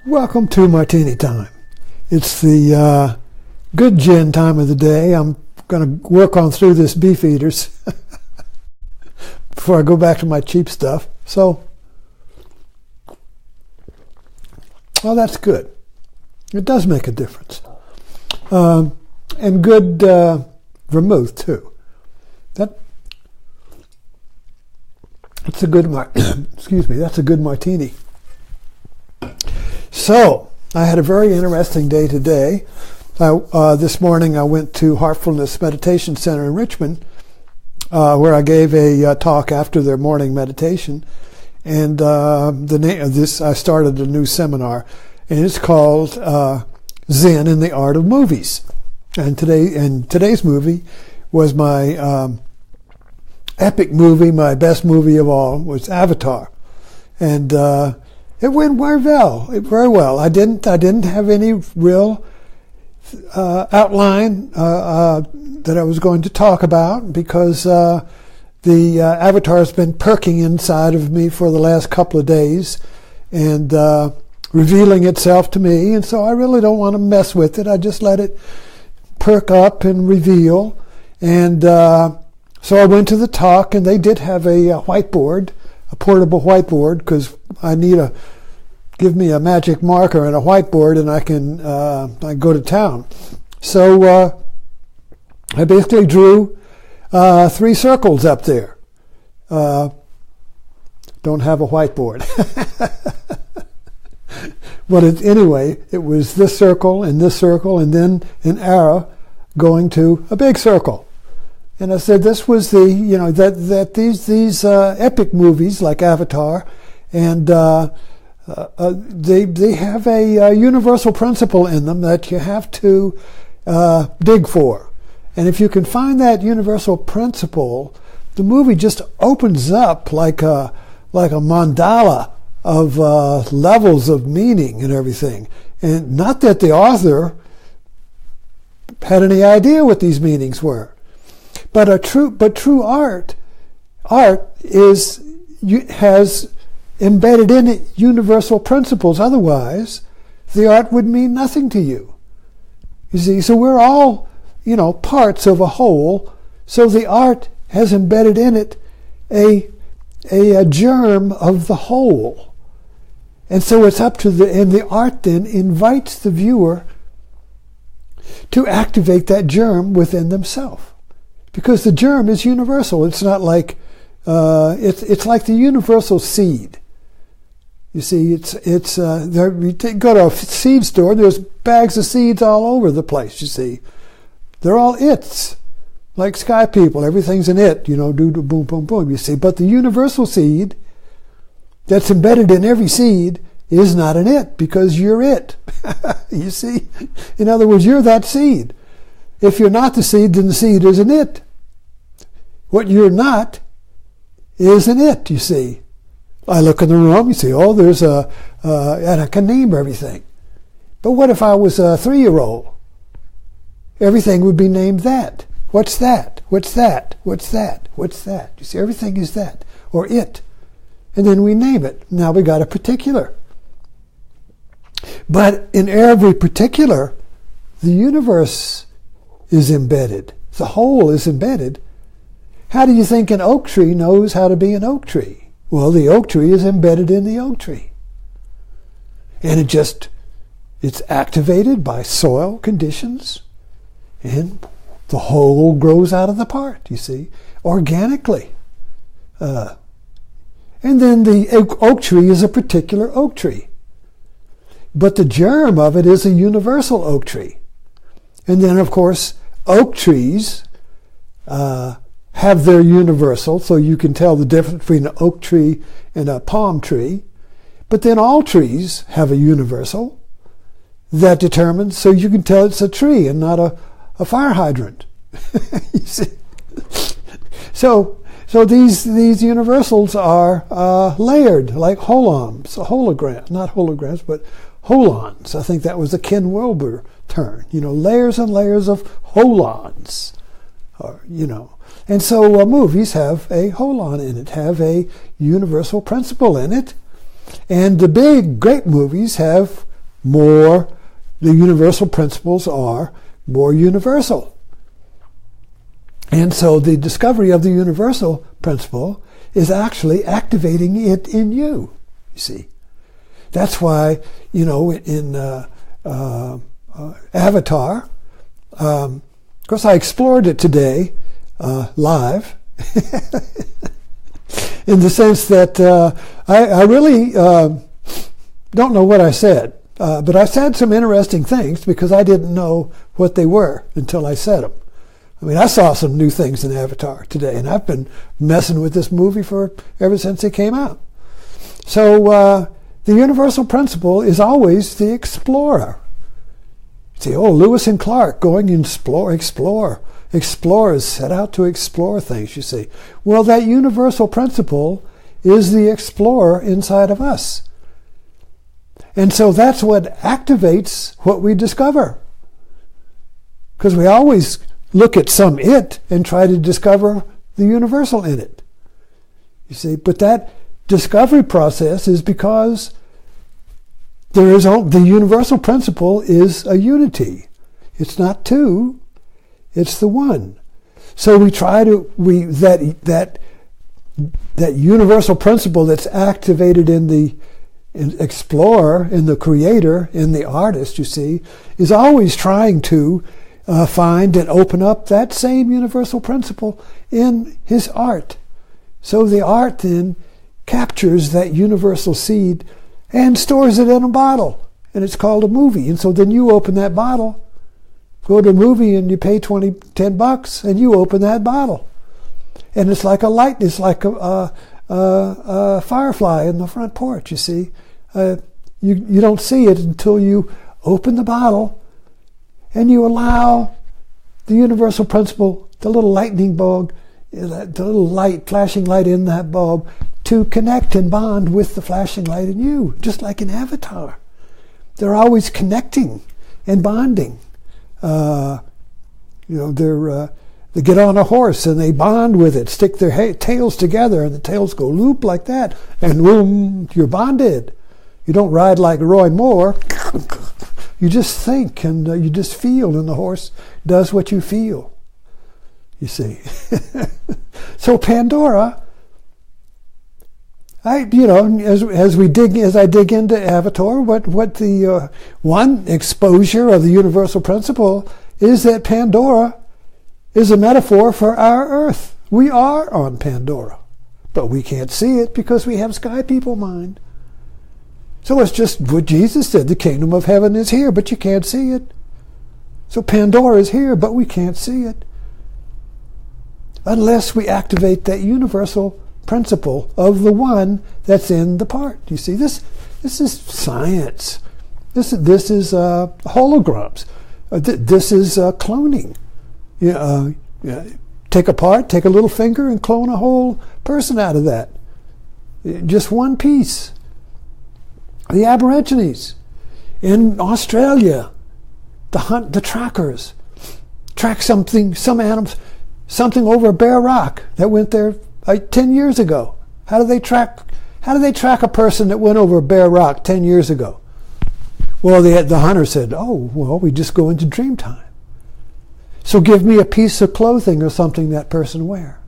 Welcome to Martini Time. It's the good gin time of the day. I'm going to work on through this beef eaters before I go back to my cheap stuff. So, well, that's good. It does make a difference. And good vermouth, too. That's a good that's a good martini. So, I had a very interesting day today. This morning I went to Heartfulness Meditation Center in Richmond, where I gave a talk after their morning meditation. And the name of this, I started a new seminar, and it's called Zen in the Art of Movies. And today's movie was my epic movie, my best movie of all, was Avatar. And it went very well. I didn't have any real outline that I was going to talk about because the Avatar has been perking inside of me for the last couple of days and revealing itself to me. And so I really don't want to mess with it. I just let it perk up and reveal. And so I went to the talk, and they did have a whiteboard, a portable whiteboard, because I need give me a magic marker and a whiteboard, and I can go to town. So I basically drew 3 circles up there. Don't have a whiteboard. But anyway, it was this circle, and then an arrow going to a big circle. And I said this was that these epic movies like Avatar, and they have a universal principle in them that you have to dig for. And if you can find that universal principle, the movie just opens up like a mandala of levels of meaning and everything. And not that the author had any idea what these meanings were. But true art has embedded in it universal principles. Otherwise, the art would mean nothing to you. You see, so we're all, parts of a whole. So the art has embedded in it a germ of the whole. And so it's up to the art then invites the viewer to activate that germ within themselves. Because the germ is universal. It's not like, it's like the universal seed. You see, you go to a seed store, there's bags of seeds all over the place, you see. They're all its. Like sky people, everything's an it, do boom, boom, boom, you see. But the universal seed that's embedded in every seed is not an it, because you're it. You see? In other words, you're that seed. If you're not the seed, then the seed is an it. What you're not is an it, you see. I look in the room, you see, there's and I can name everything. But what if I was a 3-year-old? Everything would be named that. What's that? What's that? What's that? What's that? You see, everything is that, or it. And then we name it. Now we got a particular. But in every particular, the universe is embedded. The whole is embedded. How do you think an oak tree knows how to be an oak tree? Well, the oak tree is embedded in the oak tree. And it's activated by soil conditions, and the whole grows out of the part, you see, organically. And then the oak tree is a particular oak tree. But the germ of it is a universal oak tree. And then, of course, oak trees have their universal, so you can tell the difference between an oak tree and a palm tree. But then all trees have a universal that determines, so you can tell it's a tree and not a fire hydrant. You see? So these universals are layered, like holograms, not holograms, but holons. I think that was a Ken Wilber term. Layers and layers of holons. And so movies have a holon in it, have a universal principle in it. And the big, great movies have the universal principles are more universal. And so the discovery of the universal principle is actually activating it in you, you see. That's why, in Avatar, of course I explored it today, live, in the sense that I really don't know what I said, but I said some interesting things because I didn't know what they were until I said them. I mean, I saw some new things in Avatar today, and I've been messing with this movie ever since it came out. So the universal principle is always the explorer. See, Lewis and Clark going and explore. Explorers set out to explore things, you see. Well, that universal principle is the explorer inside of us. And so that's what activates what we discover. Because we always look at some it and try to discover the universal in it. You see, but that discovery process is because the universal principle is a unity. It's not two, it's the one. So we try to that universal principle that's activated in the explorer, in the creator, in the artist, you see, is always trying to find and open up that same universal principle in his art. So the art then captures that universal seed and stores it in a bottle, and it's called a movie. And so then you open that bottle, go to a movie, and you pay $10, and you open that bottle, and it's like a light. It's like a firefly in the front porch. You see, you don't see it until you open the bottle, and you allow the universal principle, the little lightning bulb, the little light, flashing light in that bulb, to connect and bond with the flashing light in you, just like in Avatar. They're always connecting and bonding. They get on a horse and they bond with it, stick their tails together, and the tails go loop like that, and boom, you're bonded. You don't ride like Roy Moore. You just think and you just feel, and the horse does what you feel. You see. So Pandora, as I dig into Avatar, what the one exposure of the universal principle is that Pandora is a metaphor for our earth. We are on Pandora, but we can't see it because we have sky people mind. So it's just what Jesus said, the kingdom of heaven is here, but you can't see it. So Pandora is here, but we can't see it unless we activate that universal principle of the one that's in the part. You see, this is science. This is holograms. This is cloning. Take a little finger and clone a whole person out of that. Just one piece. The Aborigines in Australia, the trackers track some animals, something over a bare rock that went there 10 years ago. How do they track a person that went over a bare rock 10 years ago? Well, the hunter said, we just go into dream time. So give me a piece of clothing or something that person wear.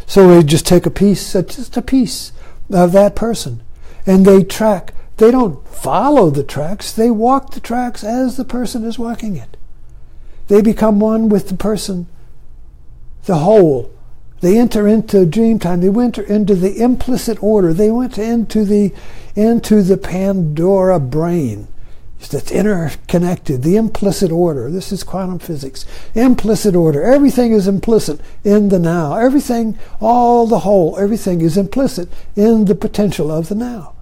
So they just take just a piece of that person, and they track. They don't follow the tracks. They walk the tracks as the person is walking it. They become one with the person, the whole. They enter into dream time. They enter into the implicit order. They went into the Pandora brain that's interconnected, the implicit order. This is quantum physics. Implicit order. Everything is implicit in the now. Everything, all the whole, everything is implicit in the potential of the now.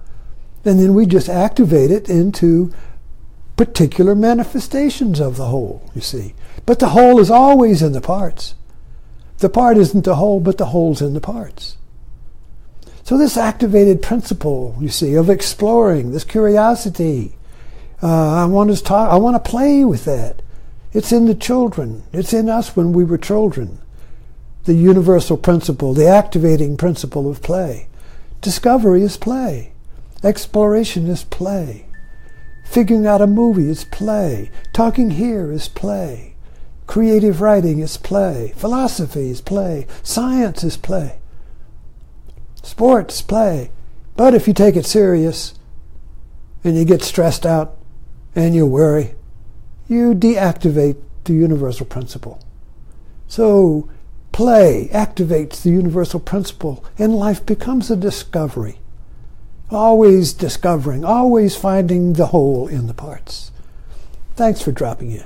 And then we just activate it into particular manifestations of the whole, you see. But the whole is always in the parts. The part isn't the whole, but the whole's in the parts. So this activated principle, you see, of exploring, this curiosity, I want to play with that. It's in the children. It's in us when we were children. The universal principle, the activating principle of play. Discovery is play. Exploration is play. Figuring out a movie is play. Talking here is play. Creative writing is play. Philosophy is play. Science is play. Sports, play. But if you take it serious and you get stressed out and you worry, you deactivate the universal principle. So play activates the universal principle and life becomes a discovery. Always discovering, always finding the whole in the parts. Thanks for dropping in.